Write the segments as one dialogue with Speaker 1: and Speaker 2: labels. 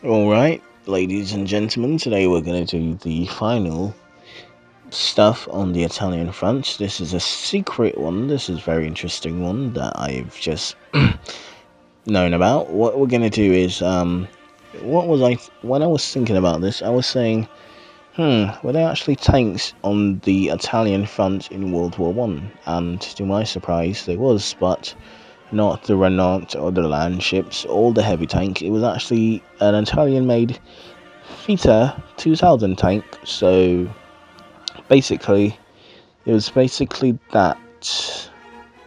Speaker 1: Alright, ladies and gentlemen, today we're going to do the final stuff on the Italian front. This is a secret one. This is a very interesting one that I've just known about. What we're going to do is, when I was thinking about this, I was saying, were there actually tanks on the Italian front in World War One? And to my surprise, there was, but not the Renault or the land ships or the heavy tank. It was actually an Italian-made Vita 2000 tank. So basically, it was basically that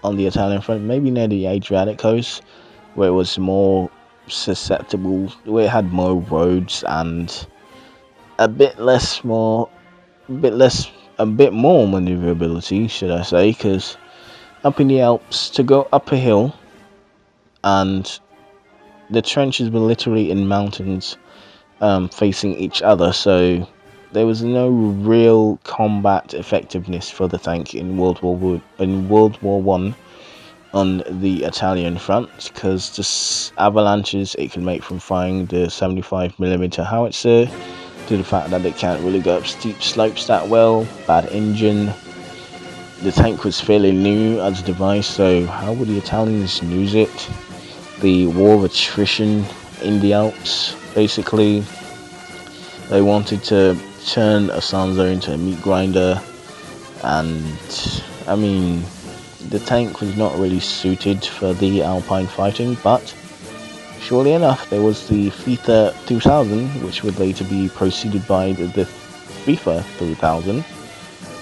Speaker 1: on the Italian front, maybe near the Adriatic coast, where it was more susceptible, where it had more roads and a bit more maneuverability, should I say? Because up in the Alps, to go up a hill, and the trenches were literally in mountains facing each other, so there was no real combat effectiveness for the tank in World War One on the Italian front, because the avalanches it can make from firing the 75mm howitzer, to the fact that it can't really go up steep slopes that well, bad engine. The tank was fairly new as a device, so how would the Italians use it? The war of attrition in the Alps, basically. They wanted to turn a Sanzo into a meat grinder, and I mean, the tank was not really suited for the Alpine fighting, but surely enough, there was the Vita 2000, which would later be preceded by the FIFA 3000,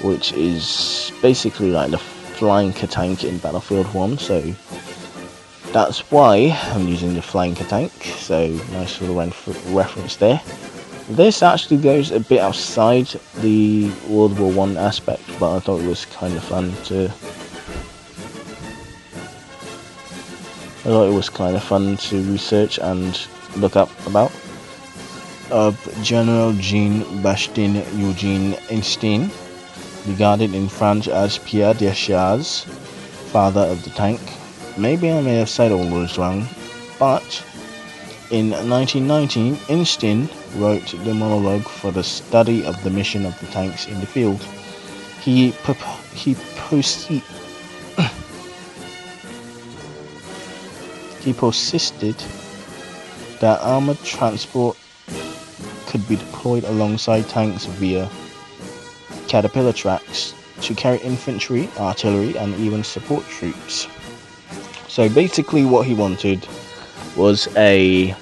Speaker 1: which is basically like the flanker tank in Battlefield 1, so that's why I'm using the flanker tank. So nice little reference there. This actually goes a bit outside the World War One aspect, but I thought it was kind of fun to research and look up about. General Jean-Baptiste Eugene Einstein, regarded in France as Pierre Deschamps, father of the tank. Maybe I may have said all this wrong, but in 1919, Einstein wrote the monologue for the study of the mission of the tanks in the field. He persisted that armored transport could be deployed alongside tanks via caterpillar tracks to carry infantry, artillery, and even support troops. So basically what he wanted was a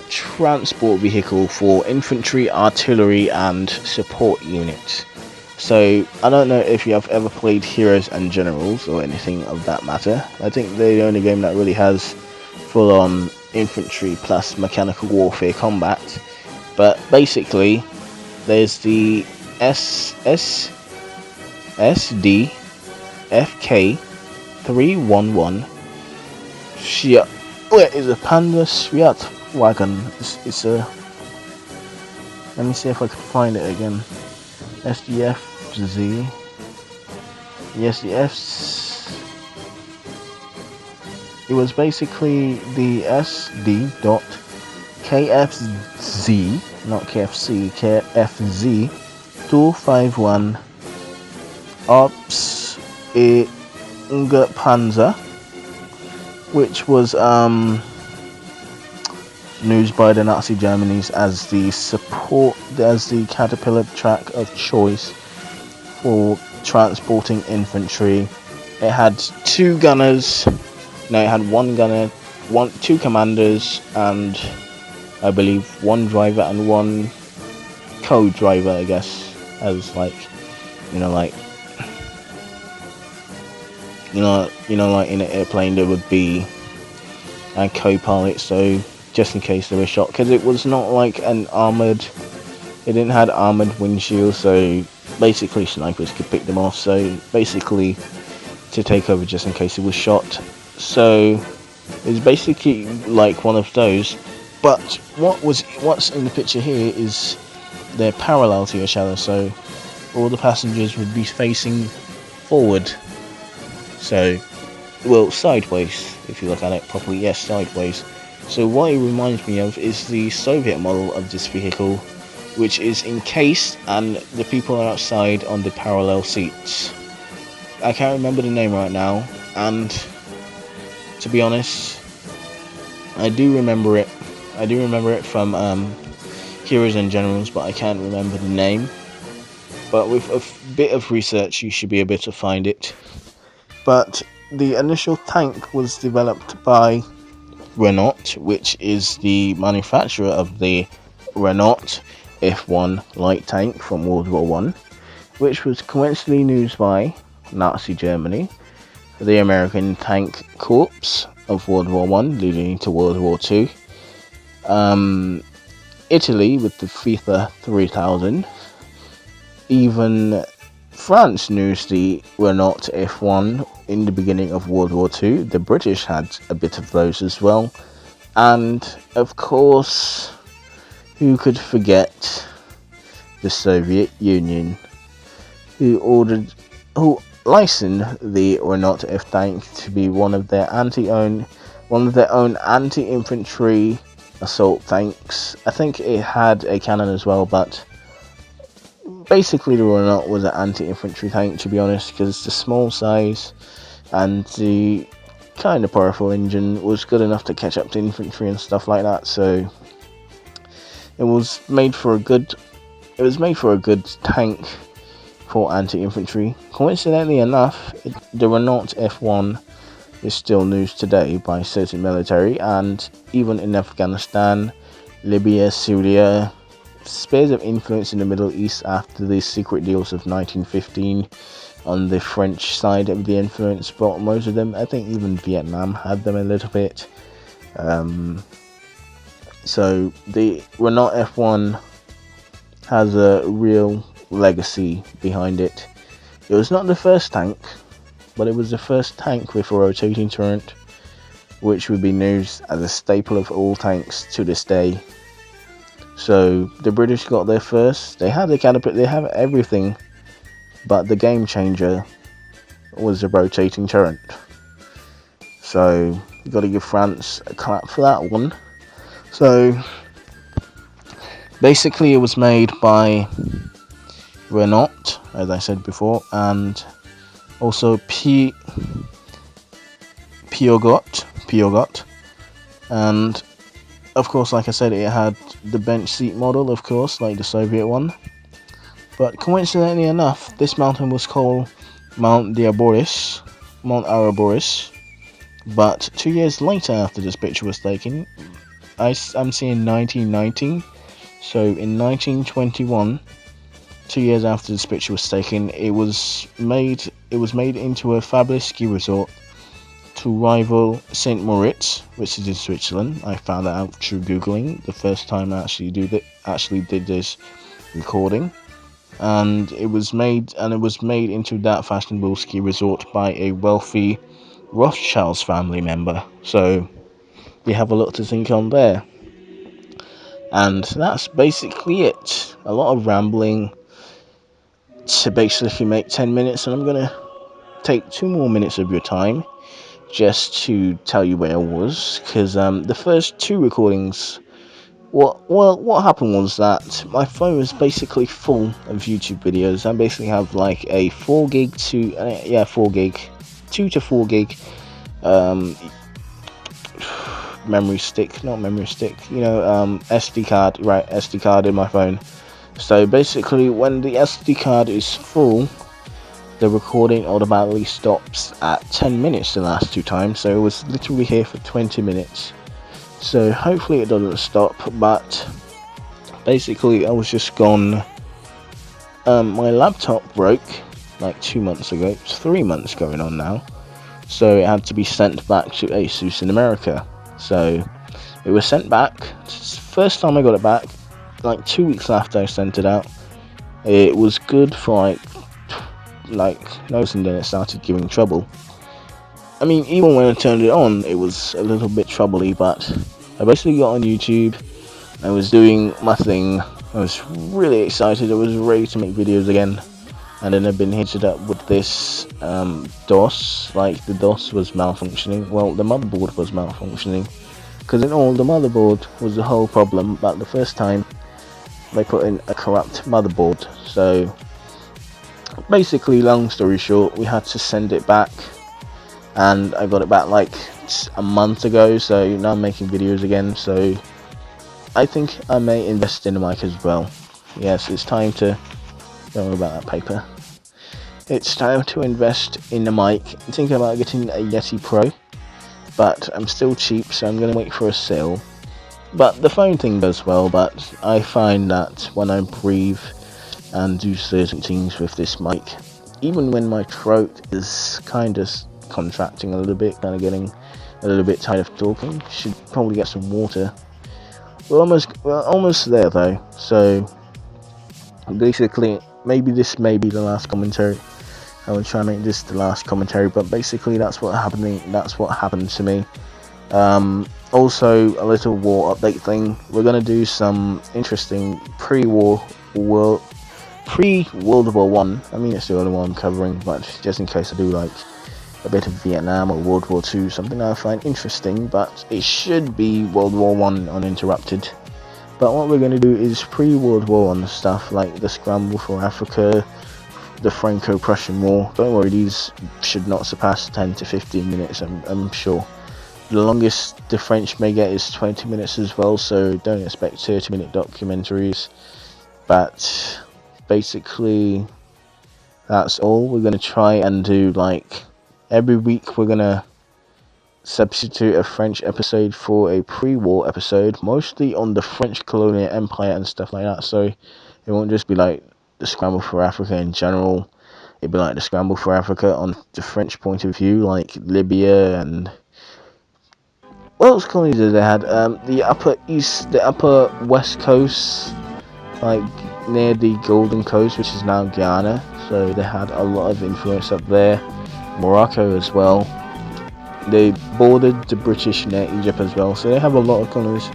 Speaker 1: transport vehicle for infantry, artillery, and support units. So I don't know if you have ever played Heroes and Generals or anything of that matter. I think they're the only game that really has full-on infantry plus mechanical warfare combat. But basically, there's the SDFK 311 Fiat. Where is a Panda Fiat wagon? It's a. Let me see if I can find it again. SDFZ. Yes, the F's. It was basically the SD.KFZ, not KFC, KFZ 251 Alps e Panzer, which was used by the Nazi Germany's as the caterpillar track of choice for transporting infantry. It had two gunners. No, it had one gunner, two commanders, and I believe one driver and one co-driver, I guess, as like in an airplane there would be a co-pilot, so just in case they were shot, because it was not like it didn't have armored windshield, so basically snipers could pick them off, so basically to take over just in case it was shot. So it's basically like one of those, but what's in the picture here is they're parallel to each other, so all the passengers would be facing forward, so well sideways if you look at it properly. Yes, sideways. So what it reminds me of is the Soviet model of this vehicle, which is encased and the people are outside on the parallel seats. I can't remember the name right now, and to be honest, I do remember it. I do remember it from Heroes and Generals, but I can't remember the name. But with a bit of research, you should be able to find it. But the initial tank was developed by Renault, which is the manufacturer of the Renault F1 light tank from World War One, which was coincidentally used by Nazi Germany, the American Tank Corps of World War One, leading into World War Two, Italy with the FIFA 3000, even France used the Renault F1 in the beginning of World War Two. The British had a bit of those as well, and of course, who could forget the Soviet Union, who licensed the Renault F tank to be one of their own anti-infantry assault tanks. I think it had a cannon as well, but basically the Renault was an anti-infantry tank, to be honest, because the small size and the kind of powerful engine was good enough to catch up to infantry and stuff like that. So it was made for a good tank for anti-infantry. Coincidentally enough, the Renault F1 is still used today by certain military, and even in Afghanistan, Libya, Syria, spheres of influence in the Middle East after the secret deals of 1915 on the French side of the influence brought most of them. I think even Vietnam had them a little bit. So the Renault F1 has a real legacy behind it. It was not the first tank, but it was the first tank with a rotating turret, which would be used as a staple of all tanks to this day. So the British got there first. They had the catapult, they have everything, but the game changer was the rotating turret. So you got to give France a clap for that one. So basically, it was made by Renault, as I said before, and also Peugeot, and of course, like I said, it had the bench seat model, of course, like the Soviet one. But coincidentally enough, this mountain was called Mount Arboris. But 2 years later, after this picture was taken, I'm seeing 1919. So in 1921, 2 years after this picture was taken, it was made into a fabulous ski resort to rival St. Moritz, which is in Switzerland. I found that out through Googling the first time I actually did this recording. And it was made into that fashionable ski resort by a wealthy Rothschild's family member. So you have a lot to think on there. And that's basically it. A lot of rambling to basically make 10 minutes, and I'm gonna take 2 more minutes of your time just to tell you where I was, because the first 2 recordings, what happened was that my phone was basically full of YouTube videos. I basically have like a 4 gig to 2 to 4 gig SD card in my phone. So basically, when the SD card is full, the recording automatically stops at 10 minutes the last 2 times. So it was literally here for 20 minutes. So hopefully it doesn't stop, but basically I was just gone. My laptop broke like 2 months ago. It's 3 months going on now. So it had to be sent back to Asus in America. So it was sent back. First time I got it back, like 2 weeks after I sent it out, it was good for like and then it started giving trouble. I mean, even when I turned it on, it was a little bit troubly, but I basically got on YouTube. I was doing my thing. I was really excited. I was ready to make videos again. And then I've been hit up with this DOS. Like, the DOS was malfunctioning. Well, the motherboard was malfunctioning. because in all the motherboard was the whole problem. But the first time they put in a corrupt motherboard, so basically, long story short, we had to send it back, and I got it back like a month ago. So now I'm making videos again, so I think I may invest in a mic as well. Yes, it's time to, don't worry about that paper, it's time to invest in a mic. I'm thinking about getting a Yeti Pro, but I'm still cheap, so I'm going to wait for a sale. But the phone thing does well, but I find that when I breathe and do certain things with this mic, even when my throat is kind of contracting a little bit, kind of getting a little bit tired of talking, should probably get some water. We're almost there though, so basically maybe this may be the last commentary. I will try and make this the last commentary, but basically that's what happened to me. Also a little war update thing. We're gonna do some interesting pre-World War One. I mean, it's the only one I'm covering, but just in case I do like a bit of Vietnam or World War II, something that I find interesting, but it should be World War One uninterrupted. But what we're going to do is pre-World War One stuff, like the scramble for Africa, the Franco-Prussian War. Don't worry, these should not surpass 10 to 15 minutes, I'm sure. The longest the French may get is 20 minutes as well, so don't expect 30-minute documentaries. But basically, that's all. We're going to try and do, like, every week we're going to substitute a French episode for a pre-war episode, mostly on the French colonial empire and stuff like that, so it won't just be like the scramble for Africa in general. It'd be like the scramble for Africa on the French point of view, like Libya and what else colonies did they had? The upper west coast, like near the Golden Coast, which is now Guyana, so they had a lot of influence up there. Morocco as well. They bordered the British near Egypt as well, so they have a lot of colonies.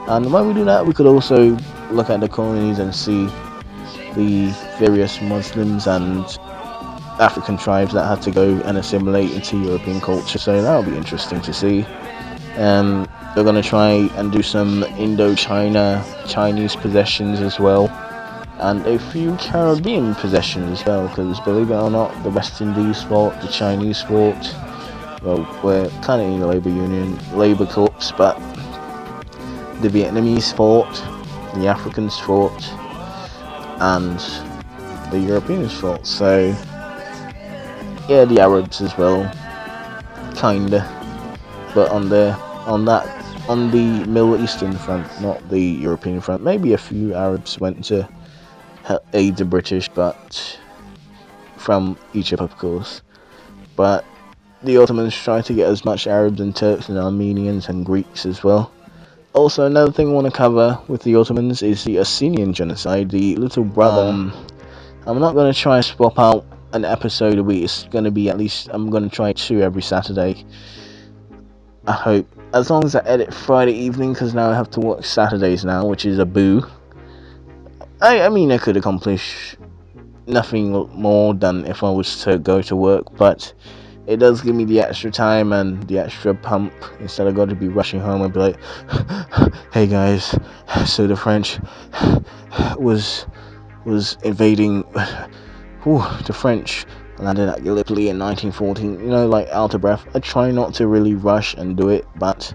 Speaker 1: And when we do that, we could also look at the colonies and see the various Muslims and African tribes that had to go and assimilate into European culture, so that'll be interesting to see. They're going to try and do some Indochina Chinese possessions as well, and a few Caribbean possessions as well, because believe it or not, the West Indies fought, the Chinese fought. Well, we're kind of in the Labour Corps, but the Vietnamese fought, the Africans fought, and the Europeans fought. So yeah, the Arabs as well, kinda, but on the Middle Eastern front, not the European front. Maybe a few Arabs went to aid the British, but from Egypt, of course. But the Ottomans tried to get as much Arabs and Turks and Armenians and Greeks as well. Also, another thing I want to cover with the Ottomans is the Assyrian genocide, the little brother. I'm not going to try to swap out an episode a week. It's going to be at least, I'm going to try 2 every Saturday. I hope. As long as I edit Friday evening, because now I have to work Saturdays now, which is a boo. I mean, I could accomplish nothing more than if I was to go to work, but it does give me the extra time and the extra pump. Instead of going to be rushing home and be like, hey guys, so the French was invading, the French landed at Gallipoli in 1914, you know, like out of breath. I try not to really rush and do it, but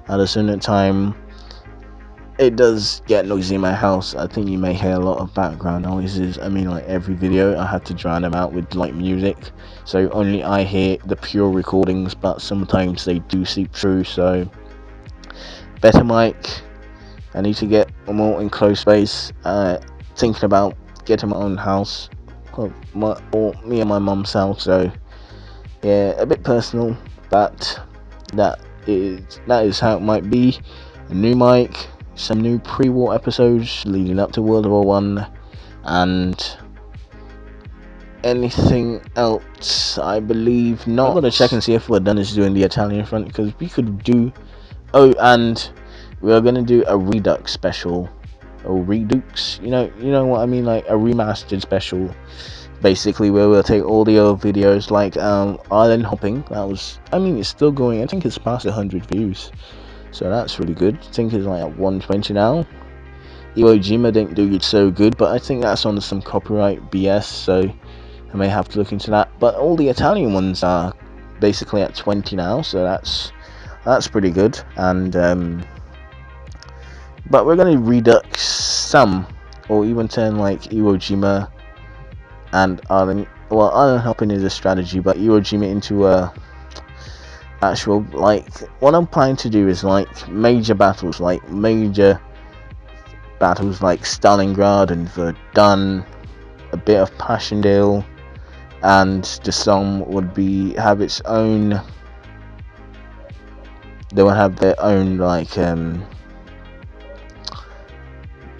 Speaker 1: at a certain time, it does get noisy in my house. I think you may hear a lot of background noises. I mean, like every video I have to drown them out with like music, so only I hear the pure recordings, but sometimes they do seep through, so better mic. I need to get a more enclosed space. Thinking about getting my own house, or me and my mum's house, so yeah, a bit personal, but that is how it might be. A new mic, some new pre-war episodes leading up to World War One, and anything else, I believe not. I'm gonna check and see if we're done doing the Italian front, because we could do. Oh, and we are gonna do a Redux special, or Redux. You know what I mean, like a remastered special, basically, where we'll take all the old videos, like island hopping. That was, I mean, it's still going. I think it's past 100 views. so that's really good. I think it's like at 120 now. Iwo Jima didn't do so good, but I think that's on some copyright BS, so I may have to look into that. But all the Italian ones are basically at 20 now, so that's pretty good. And but we're going to redux some, or even turn like Iwo Jima and Island. Well, Island hopping is a strategy, but Iwo Jima into a actual, like, what I'm planning to do is like major battles like Stalingrad and Verdun, a bit of Passchendaele, and the song would have its own. They will have their own like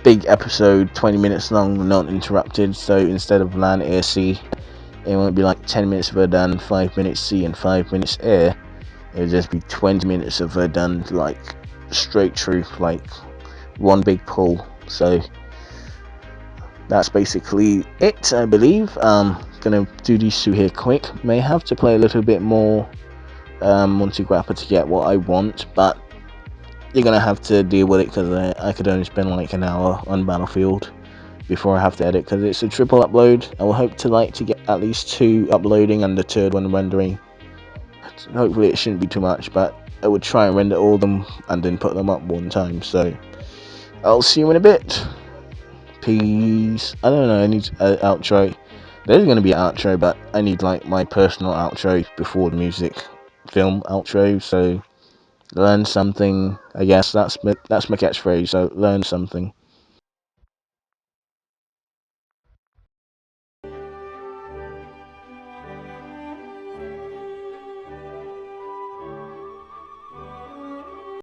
Speaker 1: big episode, 20 minutes long, not interrupted. So instead of land, air, sea, it won't be like 10 minutes Verdun, 5 minutes sea, and 5 minutes air. It would just be 20 minutes of Verdun, like straight through, like one big pull. So that's basically it, I believe. Gonna do these two here quick. May have to play a little bit more multi-grapper to get what I want, but you're gonna have to deal with it because I could only spend like an hour on Battlefield before I have to edit, because it's a triple upload. I will hope to get at least 2 uploading and the third one rendering. Hopefully it shouldn't be too much, but I would try and render all of them and then put them up one time. So I'll see you in a bit. Peace. I don't know, I need an outro. There's going to be an outro, but I need like my personal outro before the music film outro. So learn something, I guess. That's my catchphrase. So learn something.